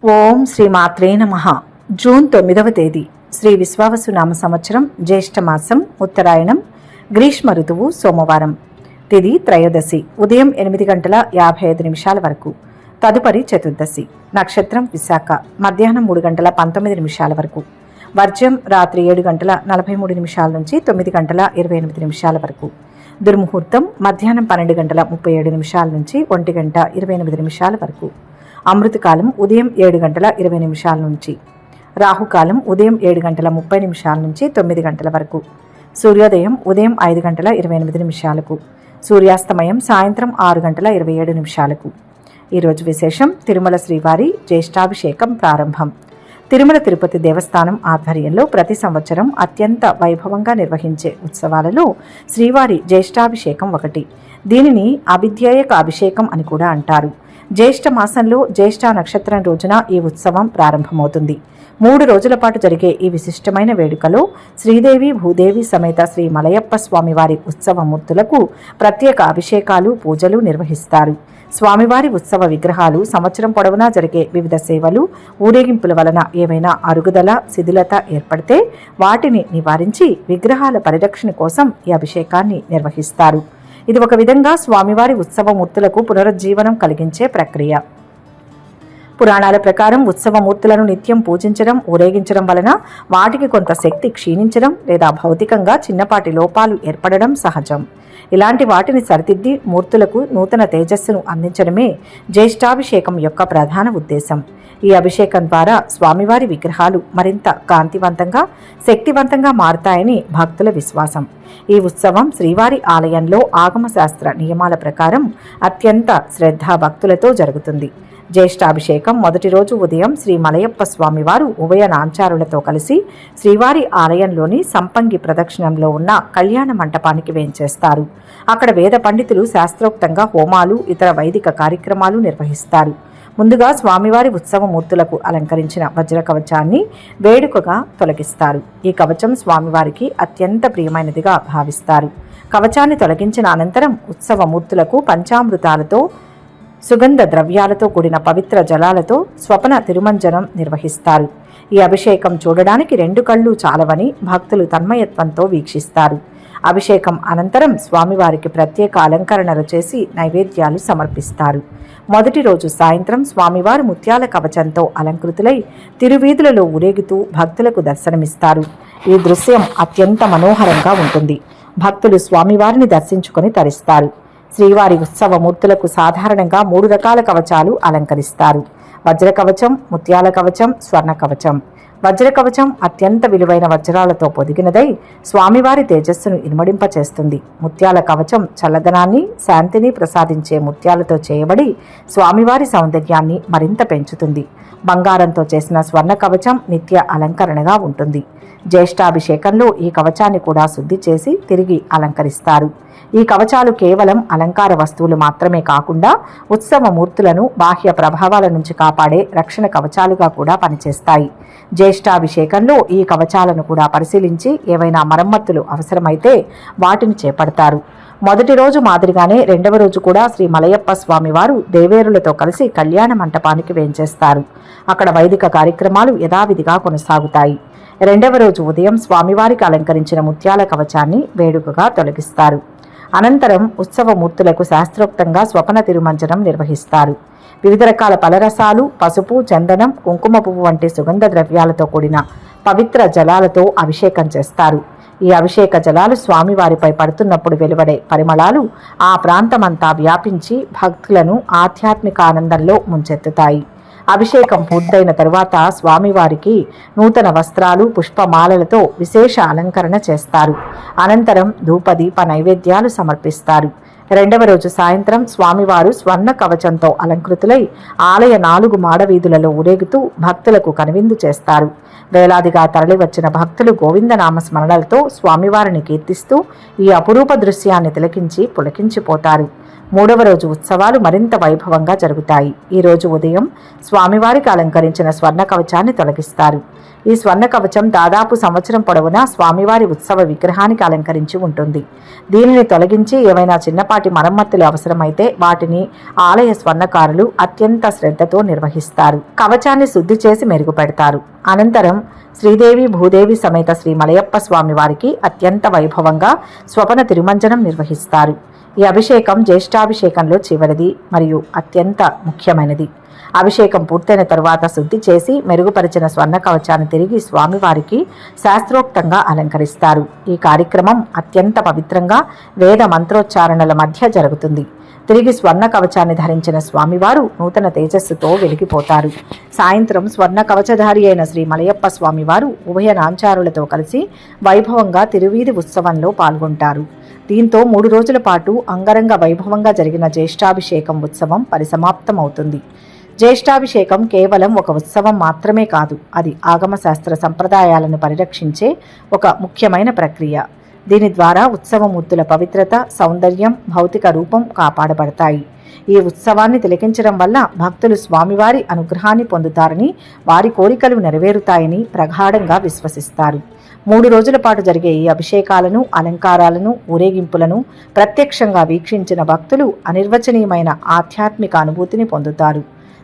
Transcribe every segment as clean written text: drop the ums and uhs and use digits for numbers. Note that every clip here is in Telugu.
ఓం శ్రీ మాత్రే నమః. జూన్ 9వ తేదీ శ్రీ విశ్వావసునామ సంవత్సరం జ్యేష్ఠమాసం ఉత్తరాయణం గ్రీష్మ ఋతువు సోమవారం. తిథి త్రయోదశి ఉదయం 8:55 వరకు. తదుపరి చతుర్దశి. నక్షత్రం విశాఖ మధ్యాహ్నం 3:19 వరకు. వర్జ్యం రాత్రి 7:43 నుంచి 9:28 వరకు. దుర్ముహూర్తం మధ్యాహ్నం 12:37 నుంచి 1:28 వరకు. అమృతకాలం ఉదయం 7:20 నుంచి. రాహుకాలం ఉదయం 7:30 నుంచి 9 గంటల వరకు. సూర్యోదయం ఉదయం 5:28 సూర్యాస్తమయం సాయంత్రం 6:27. ఈరోజు విశేషం తిరుమల శ్రీవారి జ్యేష్ఠాభిషేకం ప్రారంభం. తిరుమల తిరుపతి దేవస్థానం ఆధ్వర్యంలో ప్రతి సంవత్సరం అత్యంత వైభవంగా నిర్వహించే ఉత్సవాలలో శ్రీవారి జ్యేష్ఠాభిషేకం ఒకటి. దీనిని అభిధ్యేయక అభిషేకం అని కూడా అంటారు. జ్యేష్ఠ మాసంలో జ్యేష్ఠ నక్షత్రం రోజున ఈ ఉత్సవం ప్రారంభమవుతుంది. 3 రోజుల పాటు జరిగే ఈ విశిష్టమైన వేడుకలో శ్రీదేవి భూదేవి సమేత శ్రీ మలయప్ప స్వామివారి ఉత్సవమూర్తులకు ప్రత్యేక అభిషేకాలు పూజలు నిర్వహిస్తారు. స్వామివారి ఉత్సవ విగ్రహాలు సంవత్సరం పొడవునా జరిగే వివిధ సేవలు ఊరేగింపుల వలన ఏవైనా అరుగుదల శిథిలత ఏర్పడితే వాటిని నివారించి విగ్రహాల పరిరక్షణ కోసం ఈ అభిషేకాన్ని నిర్వహిస్తారు. ఇది ఒక విధంగా స్వామివారి ఉత్సవమూర్తులకు పునరుజ్జీవనం కలిగించే ప్రక్రియ. పురాణాల ప్రకారం ఉత్సవమూర్తులను నిత్యం పూజించడం ఊరేగించడం వలన వాటికి కొంత శక్తి క్షీణించడం లేదా భౌతికంగా చిన్నపాటి లోపాలు ఏర్పడడం సహజం. ఇలాంటి వాటిని సరిదిద్ది మూర్తులకు నూతన తేజస్సును అందించడమే జ్యేష్ఠాభిషేకం యొక్క ప్రధాన ఉద్దేశం. ఈ అభిషేకం ద్వారా స్వామివారి విగ్రహాలు మరింత కాంతివంతంగా శక్తివంతంగా మారుతాయని భక్తుల విశ్వాసం. ఈ ఉత్సవం శ్రీవారి ఆలయంలో ఆగమశాస్త్ర నియమాల ప్రకారం అత్యంత శ్రద్ధాభక్తులతో జరుగుతుంది. జ్యేష్ఠాభిషేకం మొదటి రోజు ఉదయం శ్రీ మలయప్ప స్వామివారు ఉభయ నాంచారులతో కలిసి శ్రీవారి ఆలయంలోని సంపంగి ప్రదక్షిణంలో ఉన్న కళ్యాణ మంటపానికి వేంచేస్తారు. అక్కడ వేద పండితులు శాస్త్రోక్తంగా హోమాలు ఇతర వైదిక కార్యక్రమాలు నిర్వహిస్తారు. ముందుగా స్వామివారి ఉత్సవమూర్తులకు అలంకరించిన వజ్ర కవచాన్ని వేడుకగా తొలగిస్తారు. ఈ కవచం స్వామివారికి అత్యంత ప్రియమైనదిగా భావిస్తారు. కవచాన్ని తొలగించిన అనంతరం ఉత్సవమూర్తులకు పంచామృతాలతో సుగంధ ద్రవ్యాలతో కూడిన పవిత్ర జలాలతో స్వపన తిరుమంజనం నిర్వహిస్తారు. ఈ అభిషేకం చూడడానికి 2 కళ్ళు చాలవని భక్తులు తన్మయత్వంతో వీక్షిస్తారు. అభిషేకం అనంతరం స్వామివారికి ప్రత్యేక అలంకరణలు చేసి నైవేద్యాలు సమర్పిస్తారు. మొదటి రోజు సాయంత్రం స్వామివారు ముత్యాల కవచంతో అలంకృతులై తిరువీధులలో ఊరేగుతూ భక్తులకు దర్శనమిస్తారు. ఈ దృశ్యం అత్యంత మనోహరంగా ఉంటుంది. భక్తులు స్వామివారిని దర్శించుకొని తరిస్తారు. శ్రీవారి ఉత్సవమూర్తులకు సాధారణంగా 3 రకాల కవచాలు అలంకరిస్తారు: వజ్ర కవచం, ముత్యాల కవచం, స్వర్ణ కవచం. వజ్ర కవచం అత్యంత విలువైన వజ్రాలతో పొదిగినదై స్వామివారి తేజస్సును ఇనుమడింపచేస్తుంది. ముత్యాల కవచం చల్లదనాన్ని శాంతిని ప్రసాదించే ముత్యాలతో చేయబడి స్వామివారి సౌందర్యాన్ని మరింత పెంచుతుంది. బంగారంతో చేసిన స్వర్ణ కవచం నిత్య అలంకరణగా ఉంటుంది. జ్యేష్ఠాభిషేకంలో ఈ కవచాన్ని కూడా శుద్ధి చేసి తిరిగి అలంకరిస్తారు. ఈ కవచాలు కేవలం అలంకార వస్తువులు మాత్రమే కాకుండా ఉత్సవమూర్తులను బాహ్య ప్రభావాల నుంచి కాపాడే రక్షణ కవచాలుగా కూడా పనిచేస్తాయి. జ్యేష్ఠాభిషేకంలో ఈ కవచాలను కూడా పరిశీలించి ఏవైనా మరమ్మతులు అవసరమైతే వాటిని చేపడతారు. మొదటి రోజు మాదిరిగానే 2వ రోజు కూడా శ్రీ మలయప్ప స్వామివారు దేవేరులతో కలిసి కళ్యాణ మంటపానికి వేంచేస్తారు. అక్కడ వైదిక కార్యక్రమాలు యథావిధిగా కొనసాగుతాయి. 2వ రోజు ఉదయం స్వామివారికి అలంకరించిన ముత్యాల కవచాన్ని వేడుకగా తొలగిస్తారు. అనంతరం ఉత్సవమూర్తులకు శాస్త్రోక్తంగా స్వపన తిరుమంజనం నిర్వహిస్తారు. వివిధ రకాల పలరసాలు, పసుపు, చందనం, కుంకుమ పువ్వు వంటి సుగంధ ద్రవ్యాలతో కూడిన పవిత్ర జలాలతో అభిషేకం చేస్తారు. ఈ అభిషేక జలాలు స్వామివారిపై పడుతున్నప్పుడు వెలువడే పరిమళాలు ఆ ప్రాంతమంతా వ్యాపించి భక్తులను ఆధ్యాత్మిక ఆనందంలో ముంచెత్తుతాయి. అభిషేకం పూర్తయిన తరువాత స్వామివారికి నూతన వస్త్రాలు, పుష్పమాలలతో విశేష అలంకరణ చేస్తారు. అనంతరం ధూపదీప నైవేద్యాలు సమర్పిస్తారు. 2వ రోజు సాయంత్రం స్వామివారు స్వర్ణ కవచంతో అలంకృతులై ఆలయ 4 మాడవీధులలో ఊరేగుతూ భక్తులకు కనువిందు చేస్తారు. వేలాదిగా తరలివచ్చిన భక్తులు గోవిందనామ స్మరణలతో స్వామివారిని కీర్తిస్తూ ఈ అపురూప దృశ్యాన్ని తిలకించి పులకించిపోతారు. 3వ రోజు ఉత్సవాలు మరింత వైభవంగా జరుగుతాయి. ఈ రోజు ఉదయం స్వామివారికి అలంకరించిన స్వర్ణ కవచాన్ని తొలగిస్తారు. ఈ స్వర్ణ కవచం దాదాపు సంవత్సరం పొడవునా స్వామివారి ఉత్సవ విగ్రహానికి అలంకరించి ఉంటుంది. దీనిని తొలగించి ఏవైనా చిన్నపాటి మరమ్మతులు అవసరమైతే వాటిని ఆలయ స్వర్ణకారులు అత్యంత శ్రద్ధతో నిర్వహిస్తారు. కవచాన్ని శుద్ధి చేసి మెరుగుపెడతారు. అనంతరం శ్రీదేవి భూదేవి సమేత శ్రీ మలయప్ప స్వామి వారికి అత్యంత వైభవంగా స్వపన తిరుమంజనం నిర్వహిస్తారు. ఈ అభిషేకం జ్యేష్ఠాభిషేకంలో చివరిది మరియు అత్యంత ముఖ్యమైనది. అభిషేకం పూర్తయిన తరువాత శుద్ధి చేసి మెరుగుపరిచిన స్వర్ణ కవచాన్ని తిరిగి స్వామివారికి శాస్త్రోక్తంగా అలంకరిస్తారు. ఈ కార్యక్రమం అత్యంత పవిత్రంగా వేద మంత్రోచ్చారణల మధ్య జరుగుతుంది. తిరిగి స్వర్ణ కవచాన్ని ధరించిన స్వామివారు నూతన తేజస్సుతో వెలిగిపోతారు. సాయంత్రం స్వర్ణ కవచధారి అయిన శ్రీ మలయప్ప స్వామివారు ఉభయ నాంచారులతో కలిసి వైభవంగా తిరువీధి ఉత్సవంలో పాల్గొంటారు. దీంతో 3 రోజుల పాటు అంగరంగ వైభవంగా జరిగిన జ్యేష్ఠాభిషేకం ఉత్సవం పరిసమాప్తమవుతుంది. జ్యేష్ఠాభిషేకం కేవలం ఒక ఉత్సవం మాత్రమే కాదు, అది ఆగమశాస్త్ర సంప్రదాయాలను పరిరక్షించే ఒక ముఖ్యమైన ప్రక్రియ. దీని ద్వారా ఉత్సవమూర్తుల పవిత్రత, సౌందర్యం, భౌతిక రూపం కాపాడబడతాయి. ఈ ఉత్సవాన్ని తిలకించడం వల్ల భక్తులు స్వామివారి అనుగ్రహాన్ని పొందుతారని, వారి కోరికలు నెరవేరుతాయని ప్రగాఢంగా విశ్వసిస్తారు. 3 రోజుల పాటు జరిగే ఈ అభిషేకాలను, అలంకారాలను, ఊరేగింపులను ప్రత్యక్షంగా వీక్షించిన భక్తులు అనిర్వచనీయమైన ఆధ్యాత్మిక అనుభూతిని పొందుతారు.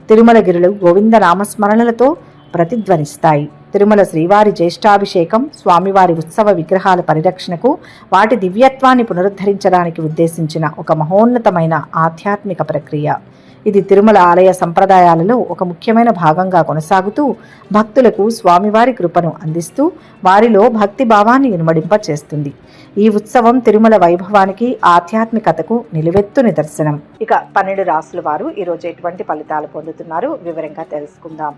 తిరుమలగిరులు గోవింద నామస్మరణలతో ప్రతిధ్వనిస్తాయి. తిరుమల శ్రీవారి జ్యేష్ఠాభిషేకం స్వామివారి ఉత్సవ విగ్రహాల పరిరక్షణకు, వాటి దివ్యత్వాన్ని పునరుద్ధరించడానికి ఉద్దేశించిన ఒక మహోన్నతమైన ఆధ్యాత్మిక ప్రక్రియ. ఇది తిరుమల ఆలయ సంప్రదాయాలలో ఒక ముఖ్యమైన భాగంగా కొనసాగుతూ భక్తులకు స్వామివారి కృపను అందిస్తూ వారిలో భక్తి భావాన్ని ఇనుమడింపచేస్తుంది. ఈ ఉత్సవం తిరుమల వైభవానికి, ఆధ్యాత్మికతకు నిలువెత్తు నిదర్శనం. ఇక 12 రాశుల వారు ఈరోజు ఎటువంటి ఫలితాలు పొందుతున్నారు వివరంగా తెలుసుకుందాం.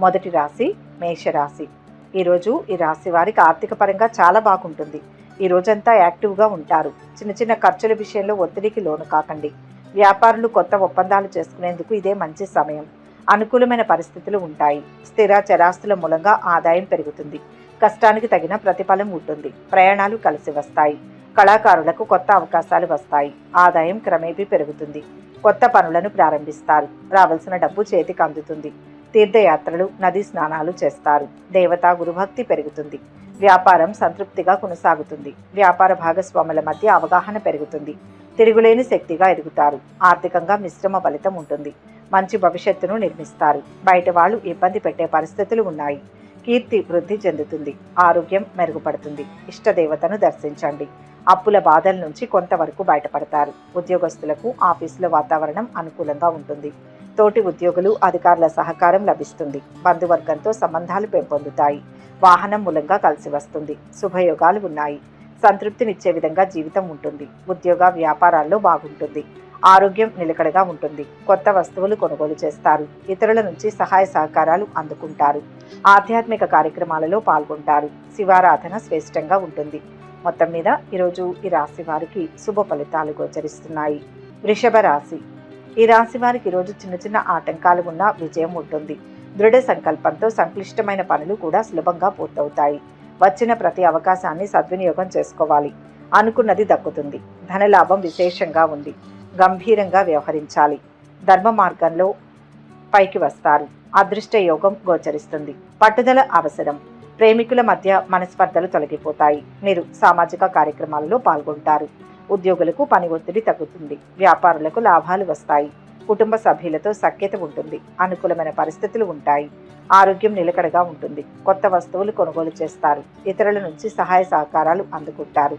మొదటి రాశి మేషరాశి. ఈరోజు ఈ రాశి వారికి ఆర్థిక పరంగా చాలా బాగుంటుంది. ఈ రోజంతా యాక్టివ్గా ఉంటారు. చిన్న చిన్న ఖర్చుల విషయంలో ఒత్తిడికి లోను కాకండి. వ్యాపారులు కొత్త ఒప్పందాలు చేసుకునేందుకు ఇదే మంచి సమయం. అనుకూలమైన పరిస్థితులు ఉంటాయి. స్థిర చరాస్తుల మూలంగా ఆదాయం పెరుగుతుంది. కష్టానికి తగిన ప్రతిఫలం ఉంటుంది. ప్రయాణాలు కలిసి వస్తాయి. కళాకారులకు కొత్త అవకాశాలు వస్తాయి. ఆదాయం క్రమేపీ పెరుగుతుంది. కొత్త పనులను ప్రారంభిస్తారు. రావాల్సిన డబ్బు చేతికి అందుతుంది. తీర్థయాత్రలు, నదీ స్నానాలు చేస్తారు. దేవతా గురుభక్తి పెరుగుతుంది. వ్యాపారం సంతృప్తిగా కొనసాగుతుంది. వ్యాపార భాగస్వాముల మధ్య అవగాహన పెరుగుతుంది. తిరుగులేని శక్తిగా ఎదుగుతారు. ఆర్థికంగా మిశ్రమ ఫలితం ఉంటుంది. మంచి భవిష్యత్తును నిర్మిస్తారు. బయట వాళ్ళు ఇబ్బంది పెట్టే పరిస్థితులు ఉన్నాయి. కీర్తి వృద్ధి చెందుతుంది. ఆరోగ్యం మెరుగుపడుతుంది. ఇష్టదేవతను దర్శించండి. అప్పుల బాధల నుంచి కొంతవరకు బయటపడతారు. ఉద్యోగస్తులకు ఆఫీసులో వాతావరణం అనుకూలంగా ఉంటుంది. తోటి ఉద్యోగులు, అధికారుల సహకారం లభిస్తుంది. బంధువర్గంతో సంబంధాలు పెంపొందుతాయి. వాహనం మూలంగా కలిసి వస్తుంది. శుభయోగాలు ఉన్నాయి. సంతృప్తినిచ్చే విధంగా జీవితం ఉంటుంది. ఉద్యోగ వ్యాపారాల్లో బాగుంటుంది. ఆరోగ్యం నిలకడగా ఉంటుంది. కొత్త వస్తువులు కొనుగోలు చేస్తారు. ఇతరుల నుంచి సహాయ సహకారాలు అందుకుంటారు. ఆధ్యాత్మిక కార్యక్రమాలలో పాల్గొంటారు. శివారాధన శ్రేష్టంగా ఉంటుంది. మొత్తం మీద ఈరోజు ఈ రాశి వారికి శుభ ఫలితాలు గోచరిస్తున్నాయి. వృషభ రాశి. ఈ రాశి వారికి ఈరోజు చిన్న చిన్న ఆటంకాలు ఉన్నా విజయం ఉంటుంది. దృఢ సంకల్పంతో సంక్లిష్టమైన పనులు కూడా సులభంగా పూర్తవుతాయి. వచ్చిన ప్రతి అవకాశాన్ని సద్వినియోగం చేసుకోవాలి. అనుకున్నది దక్కుతుంది. ధనలాభం విశేషంగా ఉంది. గంభీరంగా వ్యవహరించాలి. ధర్మ మార్గంలో పైకి వస్తారు. అదృష్ట యోగం గోచరిస్తుంది. పట్టుదల అవసరం. ప్రేమికుల మధ్య మనస్పర్ధలు తొలగిపోతాయి. మీరు సామాజిక కార్యక్రమాలలో పాల్గొంటారు. ఉద్యోగులకు పని ఒత్తిడి తగ్గుతుంది. వ్యాపారులకు లాభాలు వస్తాయి. కుటుంబ సభ్యులతో సఖ్యత ఉంటుంది. అనుకూలమైన పరిస్థితులు ఉంటాయి. ఆరోగ్యం నిలకడగా ఉంటుంది. కొత్త వస్తువులు కొనుగోలు చేస్తారు. ఇతరుల నుంచి సహాయ సహకారాలు అందుకుంటారు.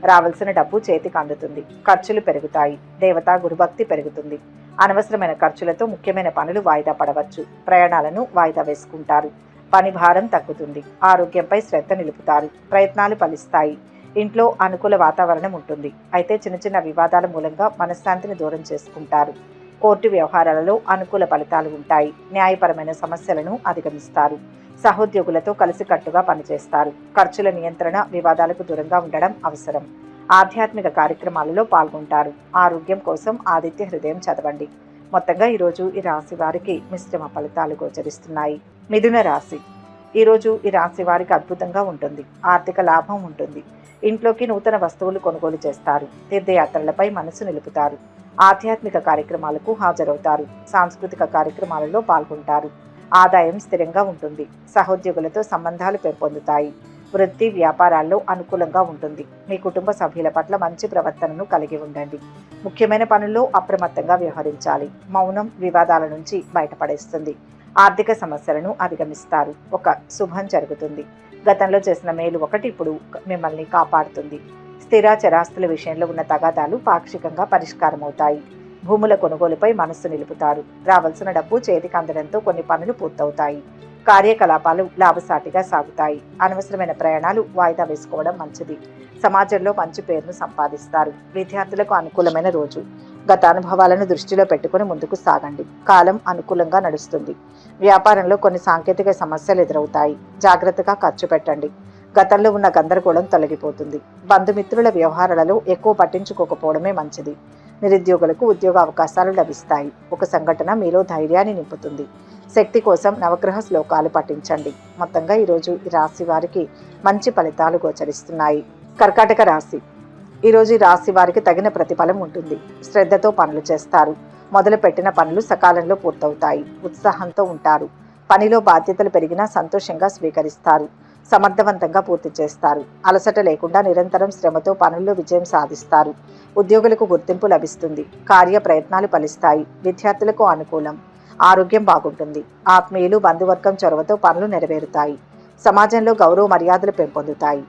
రావాల్సిన డబ్బు చేతికి అందుతుంది. ఖర్చులు పెరుగుతాయి. దేవతా గురుభక్తి పెరుగుతుంది. అనవసరమైన ఖర్చులతో ముఖ్యమైన పనులు వాయిదా పడవచ్చు. ప్రయాణాలను వాయిదా వేసుకుంటారు. పని భారం తగ్గుతుంది. ఆరోగ్యంపై శ్రద్ధ నిలుపుతారు. ప్రయత్నాలు ఫలిస్తాయి. ఇంట్లో అనుకూల వాతావరణం ఉంటుంది. అయితే చిన్న చిన్న వివాదాల మూలంగా మనశ్శాంతిని దూరం చేసుకుంటారు. కోర్టు వ్యవహారాలలో అనుకూల ఫలితాలు ఉంటాయి. న్యాయపరమైన సమస్యలను అధిగమిస్తారు. సహోద్యోగులతో కలిసికట్టుగా పనిచేస్తారు. ఖర్చుల నియంత్రణ, వివాదాలకు దూరంగా ఉండడం అవసరం. ఆధ్యాత్మిక కార్యక్రమాలలో పాల్గొంటారు. ఆరోగ్యం కోసం ఆదిత్య హృదయం చదవండి. మొత్తంగా ఈరోజు ఈ రాశి వారికి మిశ్రమ ఫలితాలు గోచరిస్తున్నాయి. మిథున రాశి. ఈరోజు ఈ రాశి వారికి అద్భుతంగా ఉంటుంది. ఆర్థిక లాభం ఉంటుంది. ఇంట్లోకి నూతన వస్తువులు కొనుగోలు చేస్తారు. తీర్థయాత్రలపై మనసు నిలుపుతారు. ఆధ్యాత్మిక కార్యక్రమాలకు హాజరవుతారు. సాంస్కృతిక కార్యక్రమాలలో పాల్గొంటారు. ఆదాయం స్థిరంగా ఉంటుంది. సహోద్యోగులతో సంబంధాలు పెంపొందుతాయి. వృత్తి వ్యాపారాల్లో అనుకూలంగా ఉంటుంది. మీ కుటుంబ సభ్యుల పట్ల మంచి ప్రవర్తనను కలిగి ఉండండి. ముఖ్యమైన పనుల్లో అప్రమత్తంగా వ్యవహరించాలి. మౌనం వివాదాల నుంచి బయటపడేస్తుంది. ఆర్థిక సమస్యలను అధిగమిస్తారు. ఒక శుభం జరుగుతుంది. గతంలో చేసిన మేలు ఒకటి ఇప్పుడు మిమ్మల్ని కాపాడుతుంది. స్థిర చరాస్తుల విషయంలో ఉన్న తగాదాలు పాక్షికంగా పరిష్కారమవుతాయి. భూముల కొనుగోలుపై మనస్సు నిలుపుతారు. రావాల్సిన డబ్బు చేతికి అందడంతో కొన్ని పనులు పూర్తవుతాయి. కార్యకలాపాలు లాభసాటిగా సాగుతాయి. అనవసరమైన ప్రయాణాలు వాయిదా వేసుకోవడం మంచిది. సమాజంలో మంచి పేరును సంపాదిస్తారు. విద్యార్థులకు అనుకూలమైన రోజు. గత అనుభవాలను దృష్టిలో పెట్టుకుని ముందుకు సాగండి. కాలం అనుకూలంగా నడుస్తుంది. వ్యాపారంలో కొన్ని సాంకేతిక సమస్యలు ఎదురవుతాయి. జాగ్రత్తగా ఖర్చు పెట్టండి. గతంలో ఉన్న గందరగోళం తొలగిపోతుంది. బంధుమిత్రుల వ్యవహారాలలో ఎక్కువ పట్టించుకోకపోవడమే మంచిది. నిరుద్యోగులకు ఉద్యోగ అవకాశాలు లభిస్తాయి. ఒక సంఘటన మీలో ధైర్యాన్ని నింపుతుంది. శక్తి కోసం నవగ్రహ శ్లోకాలు పఠించండి. మొత్తంగా ఈరోజు ఈ రాశి వారికి మంచి ఫలితాలు గోచరిస్తున్నాయి. కర్కాటక రాశి. ఈరోజు ఈ రాశి వారికి తగిన ప్రతిఫలం ఉంటుంది. శ్రద్ధతో పనులు చేస్తారు. మొదలుపెట్టిన పనులు సకాలంలో పూర్తవుతాయి. ఉత్సాహంతో ఉంటారు. పనిలో బాధ్యతలు పెరిగినా సంతోషంగా స్వీకరిస్తారు. సమర్థవంతంగా పూర్తి చేస్తారు. అలసట లేకుండా నిరంతరం శ్రమతో పనుల్లో విజయం సాధిస్తారు. ఉద్యోగులకు గుర్తింపు లభిస్తుంది. కార్య ప్రయత్నాలు ఫలిస్తాయి. విద్యార్థులకు అనుకూలం. ఆరోగ్యం బాగుంటుంది. ఆత్మీయులు బంధువర్గం చొరవతో పనులు నెరవేరుతాయి. సమాజంలో గౌరవ మర్యాదలు పెంపొందుతాయి.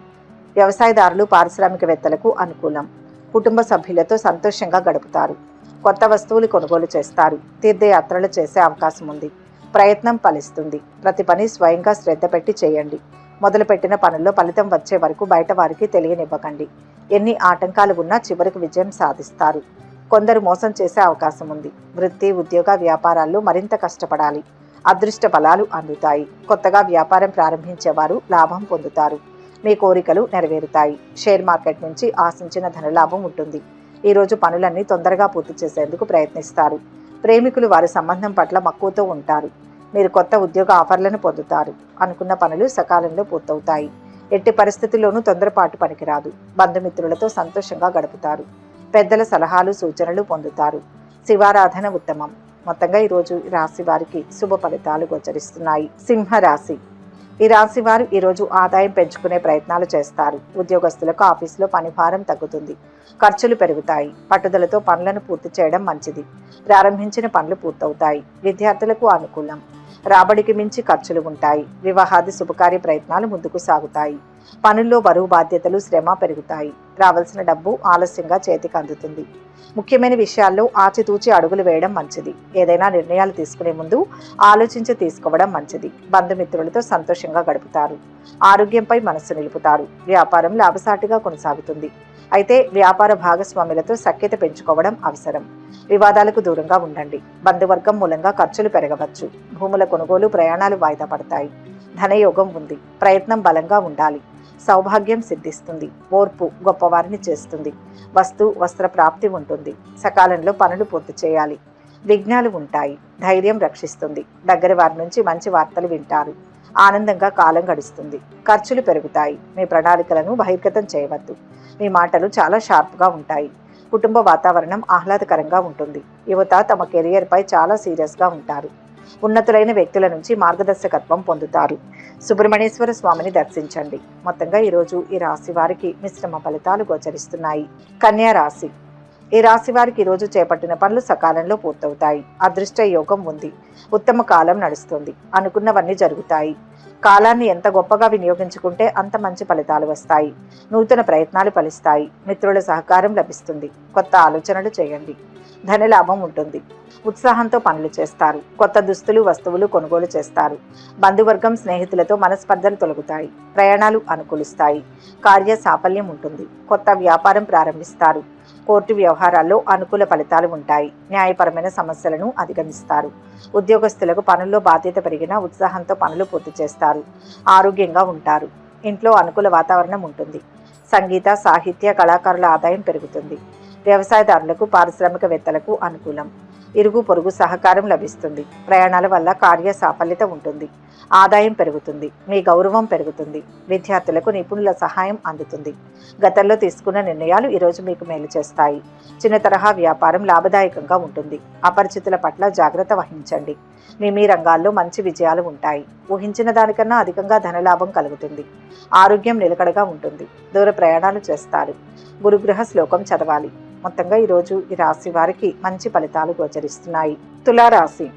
వ్యవసాయదారులు పారిశ్రామికవేత్తలకు అనుకూలం. కుటుంబ సభ్యులతో సంతోషంగా గడుపుతారు. కొత్త వస్తువులు కొనుగోలు చేస్తారు. తీర్థయాత్రలు చేసే అవకాశం ఉంది. ప్రయత్నం ఫలిస్తుంది. ప్రతి పని స్వయంగా శ్రద్ధ పెట్టి చేయండి. మొదలుపెట్టిన పనుల్లో ఫలితం వచ్చే వరకు బయట వారికి తెలియనివ్వకండి. ఎన్ని ఆటంకాలు ఉన్నా చివరికి విజయం సాధిస్తారు. కొందరు మోసం చేసే అవకాశం ఉంది. వృత్తి ఉద్యోగ వ్యాపారాల్లో మరింత కష్టపడాలి. అదృష్ట ఫలాలు అందుతాయి. కొత్తగా వ్యాపారం ప్రారంభించేవారు లాభం పొందుతారు. మీ కోరికలు నెరవేరుతాయి. షేర్ మార్కెట్ నుంచి ఆశించిన ధనలాభం ఉంటుంది. ఈరోజు పనులన్నీ తొందరగా పూర్తి చేసేందుకు ప్రయత్నిస్తారు. ప్రేమికులు వారి సంబంధం పట్ల మక్కువతో ఉంటారు. మీరు కొత్త ఉద్యోగ ఆఫర్లను పొందుతారు. అనుకున్న పనులు సకాలంలో పూర్తవుతాయి. ఎట్టి పరిస్థితుల్లోనూ తొందరపాటు పనికిరాదు. బంధుమిత్రులతో సంతోషంగా గడుపుతారు. పెద్దల సలహాలు సూచనలు పొందుతారు. శివారాధన ఉత్తమం. మొత్తంగా ఈరోజు రాశి వారికి శుభ ఫలితాలు గోచరిస్తున్నాయి. సింహరాశి. ఈ రాశి వారు ఈరోజు ఆదాయం పెంచుకునే ప్రయత్నాలు చేస్తారు. ఉద్యోగస్తులకు ఆఫీసులో పనిభారం తగ్గుతుంది. ఖర్చులు పెరుగుతాయి. పట్టుదలతో పనులను పూర్తి చేయడం మంచిది. ప్రారంభించిన పనులు పూర్తవుతాయి. విద్యార్థులకు అనుకూలం. రాబడికి మించి ఖర్చులు ఉంటాయి. వివాహాది శుభకార్య ప్రయత్నాలు ముందుకు సాగుతాయి. పనుల్లో బరువు బాధ్యతలు శ్రమ పెరుగుతాయి. రావాల్సిన డబ్బు ఆలస్యంగా చేతికి అందుతుంది. ముఖ్యమైన విషయాల్లో ఆచితూచి అడుగులు వేయడం మంచిది. ఏదైనా నిర్ణయాలు తీసుకునే ముందు ఆలోచించి తీసుకోవడం మంచిది. బంధుమిత్రులతో సంతోషంగా గడుపుతారు. ఆరోగ్యంపై మనస్సు నిలుపుతారు. వ్యాపారం లాభసాటిగా కొనసాగుతుంది. అయితే వ్యాపార భాగస్వాములతో సఖ్యత పెంచుకోవడం అవసరం. వివాదాలకు దూరంగా ఉండండి. బంధువర్గం మూలంగా ఖర్చులు పెరగవచ్చు. భూముల కొనుగోలు ప్రయాణాలు వాయిదా పడతాయి. ధనయోగం ఉంది. ప్రయత్నం బలంగా ఉండాలి. సౌభాగ్యం సిద్ధిస్తుంది. ఓర్పు గొప్పవారిని చేస్తుంది. వస్త్ర ప్రాప్తి ఉంటుంది. సకాలంలో పనులు పూర్తి చేయాలి. విఘ్నాలు ఉంటాయి. ధైర్యం రక్షిస్తుంది. దగ్గర వారి నుంచి మంచి వార్తలు వింటారు. ఆనందంగా కాలం గడుస్తుంది. ఖర్చులు పెరుగుతాయి. మీ ప్రణాళికలను బహిర్గతం చేయవద్దు. మీ మాటలు చాలా షార్ప్గా ఉంటాయి. కుటుంబ వాతావరణం ఆహ్లాదకరంగా ఉంటుంది. యువత తమ కెరియర్పై చాలా సీరియస్గా ఉంటారు. ఉన్నతులైన వ్యక్తుల నుంచి మార్గదర్శకత్వం పొందుతారు. సుబ్రహ్మణ్యేశ్వర స్వామిని దర్శించండి. మొత్తంగా ఈరోజు ఈ రాశి వారికి మిశ్రమ ఫలితాలు గోచరిస్తున్నాయి. కన్యా రాశి. ఈ రాశి వారికి ఈరోజు చేపట్టిన పనులు సకాలంలో పూర్తవుతాయి. అదృష్ట యోగం ఉంది. ఉత్తమ కాలం నడుస్తుంది. అనుకున్నవన్నీ జరుగుతాయి. కాలాన్ని ఎంత గొప్పగా వినియోగించుకుంటే అంత మంచి ఫలితాలు వస్తాయి. నూతన ప్రయత్నాలు ఫలిస్తాయి. మిత్రుల సహకారం లభిస్తుంది. కొత్త ఆలోచనలు చేయండి. ధనలాభం ఉంటుంది. ఉత్సాహంతో పనులు చేస్తారు. కొత్త దుస్తులు వస్తువులు కొనుగోలు చేస్తారు. బంధువర్గం స్నేహితులతో మనస్పర్ధలు తొలగుతాయి. ప్రయాణాలు అనుకూలిస్తాయి. కార్య సాఫల్యం ఉంటుంది. కొత్త వ్యాపారం ప్రారంభిస్తారు. కోర్టు వ్యవహారాల్లో అనుకూల ఫలితాలు ఉంటాయి. న్యాయపరమైన సమస్యలను అధిగమిస్తారు. ఉద్యోగస్తులకు పనుల్లో బాధ్యత పెరిగినా ఉత్సాహంతో పనులు పూర్తి చేస్తారు. ఆరోగ్యంగా ఉంటారు. ఇంట్లో అనుకూల వాతావరణం ఉంటుంది. సంగీత సాహిత్య కళాకారుల ఆదాయం పెరుగుతుంది. వ్యవసాయదారులకు పారిశ్రామికవేత్తలకు అనుకూలం. ఇరుగు పొరుగు సహకారం లభిస్తుంది. ప్రయాణాల వల్ల కార్య సాఫల్యత ఉంటుంది. ఆదాయం పెరుగుతుంది. మీ గౌరవం పెరుగుతుంది. విద్యార్థులకు నిపుణుల సహాయం అందుతుంది. గతంలో తీసుకున్న నిర్ణయాలు ఈరోజు మీకు మేలు చేస్తాయి. చిన్న తరహా వ్యాపారం లాభదాయకంగా ఉంటుంది. అపరిచితుల పట్ల జాగ్రత్త వహించండి. మీ రంగాల్లో మంచి విజయాలు ఉంటాయి. ఊహించిన దానికన్నా అధికంగా ధనలాభం కలుగుతుంది. ఆరోగ్యం నిలకడగా ఉంటుంది. దూర ప్రయాణాలు చేస్తారు. గురుగ్రహ శ్లోకం చదవాలి. మొత్తంగా ఈరోజు ఈ రాశి వారికి మంచి ఫలితాలు గోచరిస్తున్నాయి. తులారాశి.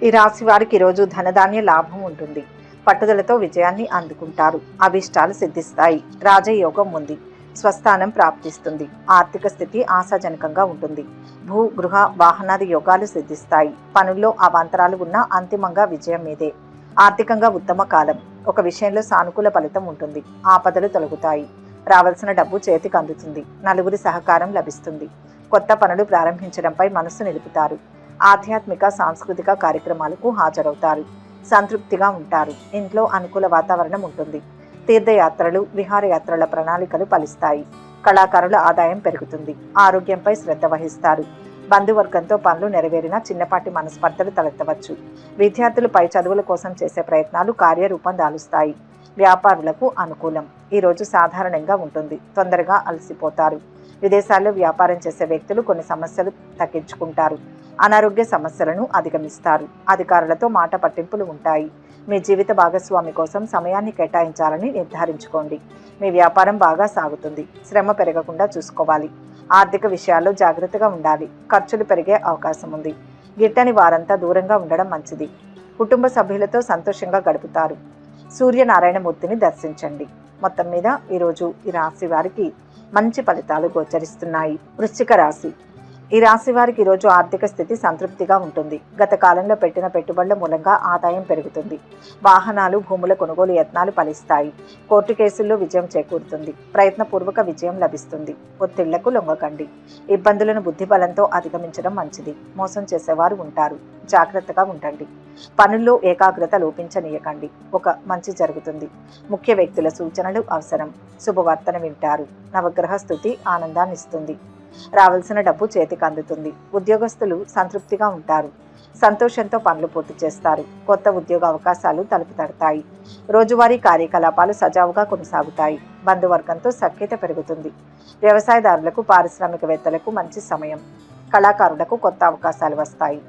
ఈ రాశి వారికి ఈరోజు ధనధాన్య లాభం ఉంటుంది. పట్టుదలతో విజయాన్ని అందుకుంటారు. అభిష్టాలు సిద్ధిస్తాయి. రాజయోగం ఉంది. స్వస్థానం ప్రాప్తిస్తుంది. ఆర్థిక స్థితి ఆశాజనకంగా ఉంటుంది. భూ గృహ వాహనాది యోగాలు సిద్ధిస్తాయి. పనుల్లో అవాంతరాలు ఉన్నా అంతిమంగా విజయం మీదే. ఆర్థికంగా ఉత్తమ కాలం. ఒక విషయంలో సానుకూల ఫలితం ఉంటుంది. ఆపదలు తొలగుతాయి. రావాల్సిన డబ్బు చేతికి అందుతుంది. నలుగురి సహకారం లభిస్తుంది. కొత్త పనులు ప్రారంభించడంపై మనస్సు నిలుపుతారు. ఆధ్యాత్మిక సాంస్కృతిక కార్యక్రమాలకు హాజరవుతారు. సంతృప్తిగా ఉంటారు. ఇంట్లో అనుకూల వాతావరణం ఉంటుంది. తీర్థయాత్రలు విహారయాత్రల ప్రణాళికలు ఫలిస్తాయి. కళాకారుల ఆదాయం పెరుగుతుంది. ఆరోగ్యంపై శ్రద్ధ వహిస్తారు. బంధువర్గంతో పనులు నెరవేరినా చిన్నపాటి మనస్పర్ధలు తలెత్తవచ్చు. విద్యార్థులు పై చదువుల కోసం చేసే ప్రయత్నాలు కార్యరూపం దాలుస్తాయి. వ్యాపారులకు అనుకూలం. ఈరోజు సాధారణంగా ఉంటుంది. తొందరగా అలసిపోతారు. విదేశాల్లో వ్యాపారం చేసే వ్యక్తులు కొన్ని సమస్యలు తగ్గించుకుంటారు. అనారోగ్య సమస్యలను అధిగమిస్తారు. అధికారులతో మాట పట్టింపులు ఉంటాయి. మీ జీవిత భాగస్వామి కోసం సమయాన్ని కేటాయించాలని నిర్ధారించుకోండి. మీ వ్యాపారం బాగా సాగుతుంది. శ్రమ పెరగకుండా చూసుకోవాలి. ఆర్థిక విషయాల్లో జాగ్రత్తగా ఉండాలి. ఖర్చులు పెరిగే అవకాశం ఉంది. గిట్టని వారంతా దూరంగా ఉండడం మంచిది. కుటుంబ సభ్యులతో సంతోషంగా గడుపుతారు. సూర్యనారాయణమూర్తిని దర్శించండి. మొత్తం మీద ఈరోజు ఈ రాశి వారికి మంచి ఫలితాలు గోచరిస్తున్నాయి. వృశ్చిక రాశి. ఈ రాశి వారికి ఈరోజు ఆర్థిక స్థితి సంతృప్తిగా ఉంటుంది. గత కాలంలో పెట్టిన పెట్టుబడుల మూలంగా ఆదాయం పెరుగుతుంది. వాహనాలు భూముల కొనుగోలు యత్నాలు ఫలిస్తాయి. కోర్టు కేసుల్లో విజయం చేకూరుతుంది. ప్రయత్నపూర్వక విజయం లభిస్తుంది. ఒత్తిళ్లకు లొంగకండి. ఇబ్బందులను బుద్ధిబలంతో అధిగమించడం మంచిది. మోసం చేసేవారు ఉంటారు. జాగ్రత్తగా ఉండండి. పనుల్లో ఏకాగ్రత లోపించనీయకండి. ఒక మంచి జరుగుతుంది. ముఖ్య వ్యక్తుల సూచనలు అవసరం. శుభవార్తన వింటారు. నవగ్రహ స్థుతి ఆనందాన్ని ఇస్తుంది. రావాల్సిన డబ్బు చేతికి అందుతుంది. ఉద్యోగస్తులు సంతృప్తిగా ఉంటారు. సంతోషంతో పనులు పూర్తి చేస్తారు. కొత్త ఉద్యోగ అవకాశాలు తలుపు తడతాయి. రోజువారీ కార్యకలాపాలు సజావుగా కొనసాగుతాయి. బంధువర్గంతో సఖ్యత పెరుగుతుంది. వ్యవసాయదారులకు పారిశ్రామికవేత్తలకు మంచి సమయం. కళాకారులకు కొత్త అవకాశాలు వస్తాయి.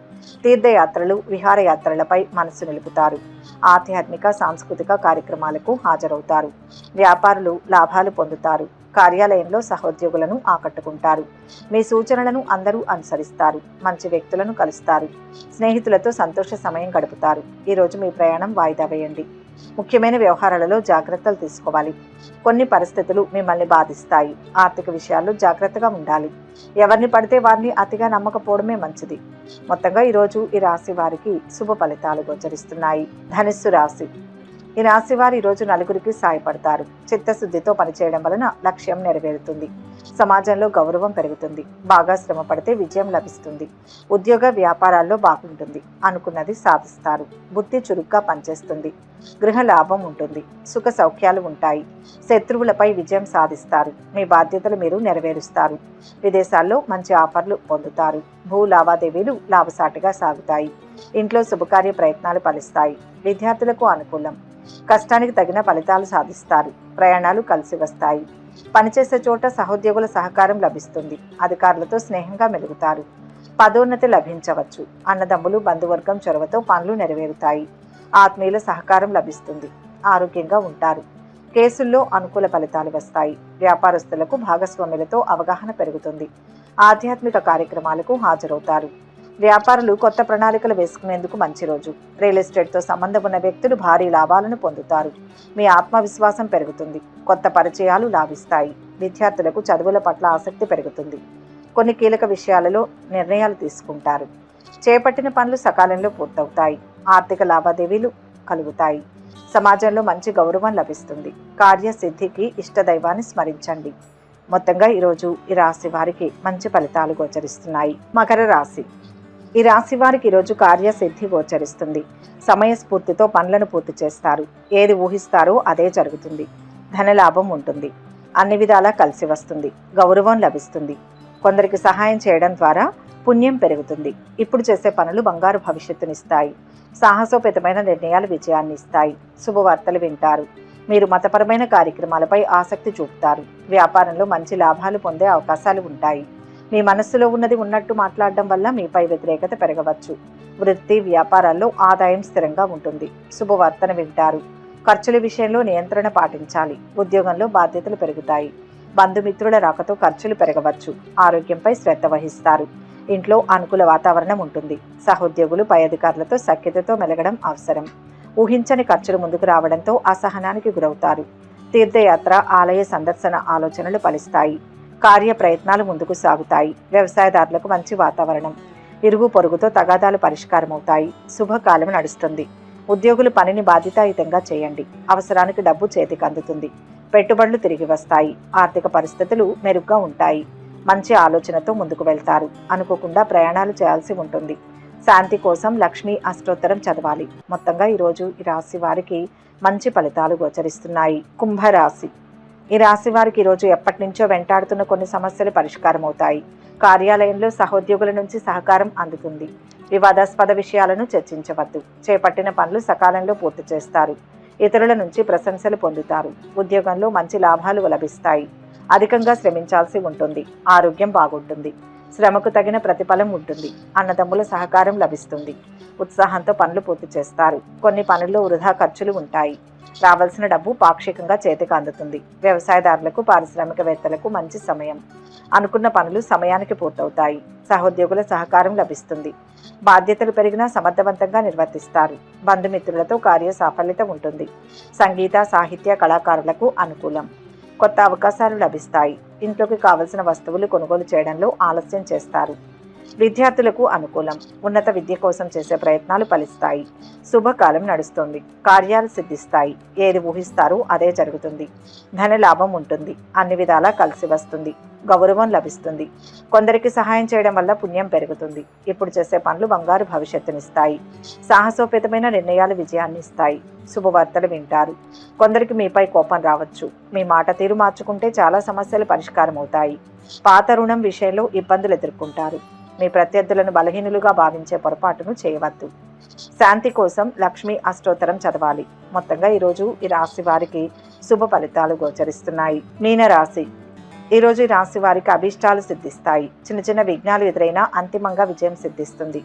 తీర్థయాత్రలు విహారయాత్రలపై మనసు నిలుపుతారు. ఆధ్యాత్మిక సాంస్కృతిక కార్యక్రమాలకు హాజరవుతారు. వ్యాపారులు లాభాలు పొందుతారు. కార్యాలయంలో సహోద్యోగులను ఆకట్టుకుంటారు. మీ సూచనలను అందరూ అనుసరిస్తారు. మంచి వ్యక్తులను కలుస్తారు. స్నేహితులతో సంతోష సమయం గడుపుతారు. ఈరోజు మీ ప్రయాణం వాయిదా వేయండి. ముఖ్యమైన వ్యవహారాలలో జాగ్రత్తలు తీసుకోవాలి. కొన్ని పరిస్థితులు మిమ్మల్ని బాధిస్తాయి. ఆర్థిక విషయాల్లో జాగ్రత్తగా ఉండాలి. ఎవరిని పడితే వారిని అతిగా నమ్మకపోవడమే మంచిది. మొత్తంగా ఈరోజు ఈ రాశి వారికి శుభ ఫలితాలు గోచరిస్తున్నాయి. ధనుస్సు రాశి. ఈ రాశి వారు ఈరోజు నలుగురికి సాయపడతారు. చిత్తశుద్ధితో పనిచేయడం వలన లక్ష్యం నెరవేరుతుంది. సమాజంలో గౌరవం పెరుగుతుంది. బాగా శ్రమ పడితే విజయం లభిస్తుంది. ఉద్యోగ వ్యాపారాల్లో బాగుంటుంది. అనుకున్నది సాధిస్తారు. బుద్ధి చురుగ్గా పనిచేస్తుంది. గృహ లాభం ఉంటుంది. సుఖ సౌఖ్యాలు ఉంటాయి. శత్రువులపై విజయం సాధిస్తారు. మీ బాధ్యతలు మీరు నెరవేరుస్తారు. విదేశాల్లో మంచి ఆఫర్లు పొందుతారు. భూ లావాదేవీలు లాభసాటిగా సాగుతాయి. ఇంట్లో శుభకార్య ప్రయత్నాలు ఫలిస్తాయి. విద్యార్థులకు అనుకూలం. కష్టానికి తగిన ఫలితాలు సాధిస్తారు. ప్రయాణాలు కలిసి వస్తాయి. పనిచేసే చోట సహోద్యోగుల సహకారం లభిస్తుంది. అధికారులతో స్నేహంగా మెలుగుతారు. పదోన్నతి లభించవచ్చు. అన్నదమ్ములు బంధువర్గం చొరవతో పనులు నెరవేరుతాయి. ఆత్మీయుల సహకారం లభిస్తుంది. ఆరోగ్యంగా ఉంటారు. కేసుల్లో అనుకూల ఫలితాలు వస్తాయి. వ్యాపారస్తులకు భాగస్వాములతో అవగాహన పెరుగుతుంది. ఆధ్యాత్మిక కార్యక్రమాలకు హాజరవుతారు. వ్యాపారులు కొత్త ప్రణాళికలు వేసుకునేందుకు మంచి రోజు. రియల్ ఎస్టేట్తో సంబంధం ఉన్న వ్యక్తులు భారీ లాభాలను పొందుతారు. మీ ఆత్మవిశ్వాసం పెరుగుతుంది. కొత్త పరిచయాలు లాభిస్తాయి. విద్యార్థులకు చదువుల పట్ల ఆసక్తి పెరుగుతుంది. కొన్ని కీలక విషయాలలో నిర్ణయాలు తీసుకుంటారు. చేపట్టిన పనులు సకాలంలో పూర్తవుతాయి. ఆర్థిక లావాదేవీలు కలుగుతాయి. సమాజంలో మంచి గౌరవం లభిస్తుంది. కార్యసిద్ధికి ఇష్టదైవాన్ని స్మరించండి. మొత్తంగా ఈరోజు ఈ రాశి వారికి మంచి ఫలితాలు గోచరిస్తున్నాయి. మకర రాశి. ఈ రాశి వారికి ఈరోజు కార్యసిద్ధి గోచరిస్తుంది. సమయస్ఫూర్తితో పనులను పూర్తి చేస్తారు. ఏది ఊహిస్తారో అదే జరుగుతుంది. ధనలాభం ఉంటుంది. అన్ని విధాలా కలిసి వస్తుంది. గౌరవం లభిస్తుంది. కొందరికి సహాయం చేయడం ద్వారా పుణ్యం పెరుగుతుంది. ఇప్పుడు చేసే పనులు బంగారు భవిష్యత్తునిస్తాయి. సాహసోపేతమైన నిర్ణయాలు విజయాన్ని ఇస్తాయి. శుభవార్తలు వింటారు. మీరు మతపరమైన కార్యక్రమాలపై ఆసక్తి చూపుతారు. వ్యాపారంలో మంచి లాభాలు పొందే అవకాశాలు ఉంటాయి. మీ మనస్సులో ఉన్నది ఉన్నట్టు మాట్లాడడం వల్ల మీపై వ్యతిరేకత పెరగవచ్చు. వృత్తి వ్యాపారాల్లో ఆదాయం స్థిరంగా ఉంటుంది. శుభవార్తను వింటారు. ఖర్చుల విషయంలో నియంత్రణ పాటించాలి. ఉద్యోగంలో బాధ్యతలు పెరుగుతాయి. బంధుమిత్రుల రాకతో ఖర్చులు పెరగవచ్చు. ఆరోగ్యంపై శ్రద్ధ వహిస్తారు. ఇంట్లో అనుకూల వాతావరణం ఉంటుంది. సహోద్యోగులు పై అధికారులతో సఖ్యతతో మెలగడం అవసరం. ఊహించని ఖర్చులు ముందుకు రావడంతో అసహనానికి గురవుతారు. తీర్థయాత్ర ఆలయ సందర్శన ఆలోచనలు ఫలిస్తాయి. కార్య ప్రయత్నాలు ముందుకు సాగుతాయి. వ్యవసాయదారులకు మంచి వాతావరణం. ఇరుగు పొరుగుతో తగాదాలు పరిష్కారమవుతాయి. శుభకాలం నడుస్తుంది. ఉద్యోగులు పనిని బాధ్యతాయుతంగా చేయండి. అవసరానికి డబ్బు చేతికి అందుతుంది. పెట్టుబడులు తిరిగి వస్తాయి. ఆర్థిక పరిస్థితులు మెరుగ్గా ఉంటాయి. మంచి ఆలోచనతో ముందుకు వెళ్తారు. అనుకోకుండా ప్రయాణాలు చేయాల్సి ఉంటుంది. శాంతి కోసం లక్ష్మీ అష్టోత్తరం చదవాలి. మొత్తంగా ఈరోజు ఈ రాశి వారికి మంచి ఫలితాలు గోచరిస్తున్నాయి. కుంభరాశి. ఈ రాశి వారికి ఈరోజు ఎప్పటి నుంచో వెంటాడుతున్న కొన్ని సమస్యలు పరిష్కారం అవుతాయి. కార్యాలయంలో సహోద్యోగుల నుంచి సహకారం అందుతుంది. వివాదాస్పద విషయాలను చర్చించవద్దు. చేపట్టిన పనులు సకాలంలో పూర్తి చేస్తారు. ఇతరుల నుంచి ప్రశంసలు పొందుతారు. ఉద్యోగంలో మంచి లాభాలు లభిస్తాయి. అధికంగా శ్రమించాల్సి ఉంటుంది. ఆరోగ్యం బాగుంటుంది. శ్రమకు తగిన ప్రతిఫలం ఉంటుంది. అన్నదమ్ముల సహకారం లభిస్తుంది. ఉత్సాహంతో పనులు పూర్తి చేస్తారు. కొన్ని పనుల్లో వృధా ఖర్చులు ఉంటాయి. రావాల్సిన డబ్బు పాక్షికంగా చేతికి అందుతుంది. వ్యవసాయదారులకు పారిశ్రామికవేత్తలకు మంచి సమయం. అనుకున్న పనులు సమయానికి పూర్తవుతాయి. సహోద్యోగుల సహకారం లభిస్తుంది. బాధ్యతలు పెరిగినా సమర్థవంతంగా నిర్వర్తిస్తారు. బంధుమిత్రులతో కార్య సాఫల్యత ఉంటుంది. సంగీత సాహిత్య కళాకారులకు అనుకూలం. కొత్త అవకాశాలు లభిస్తాయి. ఇంట్లోకి కావలసిన వస్తువులు కొనుగోలు చేయడంలో ఆలస్యం చేస్తారు. విద్యార్థులకు అనుకూలం. ఉన్నత విద్య కోసం చేసే ప్రయత్నాలు ఫలిస్తాయి. శుభకాలం నడుస్తుంది. కార్యాలు సిద్ధిస్తాయి. ఏది ఊహిస్తారో అదే జరుగుతుంది. ధన లాభం ఉంటుంది. అన్ని విధాలా కలిసి వస్తుంది. గౌరవం లభిస్తుంది. కొందరికి సహాయం చేయడం వల్ల పుణ్యం పెరుగుతుంది. ఇప్పుడు చేసే పనులు బంగారు భవిష్యత్తునిస్తాయి. సాహసోపేతమైన నిర్ణయాలు విజయాన్ని ఇస్తాయి. శుభవార్తలు వింటారు. కొందరికి మీపై కోపం రావచ్చు. మీ మాట తీరు మార్చుకుంటే చాలా సమస్యలు పరిష్కారం అవుతాయి. పాత రుణం విషయంలో ఇబ్బందులు ఎదుర్కొంటారు. మీ ప్రత్యర్థులను బలహీనులుగా భావించే పొరపాటును చేయవద్దు. శాంతి కోసం లక్ష్మీ అష్టోత్తరం చదవాలి. మొత్తంగా ఈరోజు ఈ రాశి వారికి శుభ ఫలితాలు గోచరిస్తున్నాయి. మీనరాశి. ఈరోజు ఈ రాశి వారికి అభీష్టాలు సిద్ధిస్తాయి. చిన్న చిన్న విఘ్నాలు ఎదురైనా అంతిమంగా విజయం సిద్ధిస్తుంది.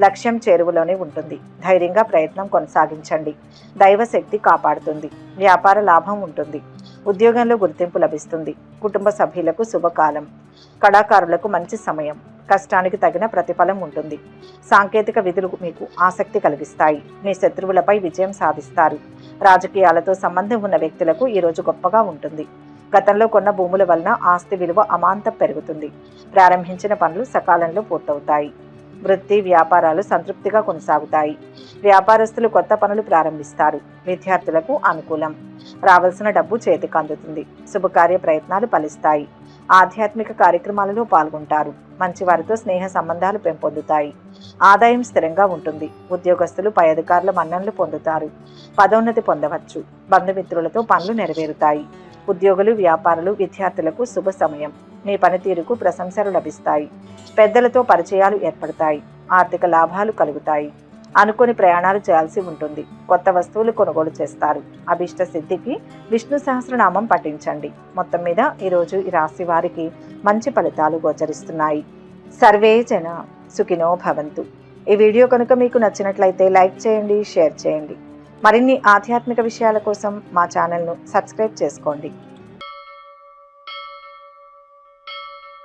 లక్ష్యం చేరువలోనే ఉంటుంది. ధైర్యంగా ప్రయత్నం కొనసాగించండి. దైవశక్తి కాపాడుతుంది. వ్యాపార లాభం ఉంటుంది. ఉద్యోగంలో గుర్తింపు లభిస్తుంది. కుటుంబ సభ్యులకు శుభకాలం. కళాకారులకు మంచి సమయం. కష్టానికి తగిన ప్రతిఫలం ఉంటుంది. సాంకేతిక విధులు మీకు ఆసక్తి కలిగిస్తాయి. మీ శత్రువులపై విజయం సాధిస్తారు. రాజకీయాలతో సంబంధం ఉన్న వ్యక్తులకు ఈరోజు గొప్పగా ఉంటుంది. గతంలో కొన్న భూముల వలన ఆస్తి విలువ అమాంతం పెరుగుతుంది. ప్రారంభించిన పనులు సకాలంలో పూర్తవుతాయి. వృత్తి వ్యాపారాలు సంతృప్తిగా కొనసాగుతాయి. వ్యాపారస్తులు కొత్త పనులు ప్రారంభిస్తారు. విద్యార్థులకు అనుకూలం. రావాల్సిన డబ్బు చేతికి అందుతుంది. శుభకార్య ప్రయత్నాలు ఫలిస్తాయి. ఆధ్యాత్మిక కార్యక్రమాలలో పాల్గొంటారు. మంచి వారితో స్నేహ సంబంధాలు పెంపొందుతాయి. ఆదాయం స్థిరంగా ఉంటుంది. ఉద్యోగస్తులు పై అధికారుల మన్ననలు పొందుతారు. పదోన్నతి పొందవచ్చు. బంధుమిత్రులతో పనులు నెరవేరుతాయి. ఉద్యోగులు వ్యాపారులు విద్యార్థులకు శుభ సమయం. మీ పనితీరుకు ప్రశంసలు లభిస్తాయి. పెద్దలతో పరిచయాలు ఏర్పడతాయి. ఆర్థిక లాభాలు కలుగుతాయి. అనుకోని ప్రయాణాలు చేయాల్సి ఉంటుంది. కొత్త వస్తువులు కొనుగోలు చేస్తారు. అభిష్ట సిద్ధికి విష్ణు సహస్రనామం పఠించండి. మొత్తం మీద ఈరోజు ఈ రాశి వారికి మంచి ఫలితాలు గోచరిస్తున్నాయి. సర్వే జన సుఖినో భవంతు. ఈ వీడియో కనుక మీకు నచ్చినట్లయితే లైక్ చేయండి, షేర్ చేయండి. మరిన్ని ఆధ్యాత్మిక విషయాల కోసం మా ఛానల్ను సబ్స్క్రైబ్ చేసుకోండి.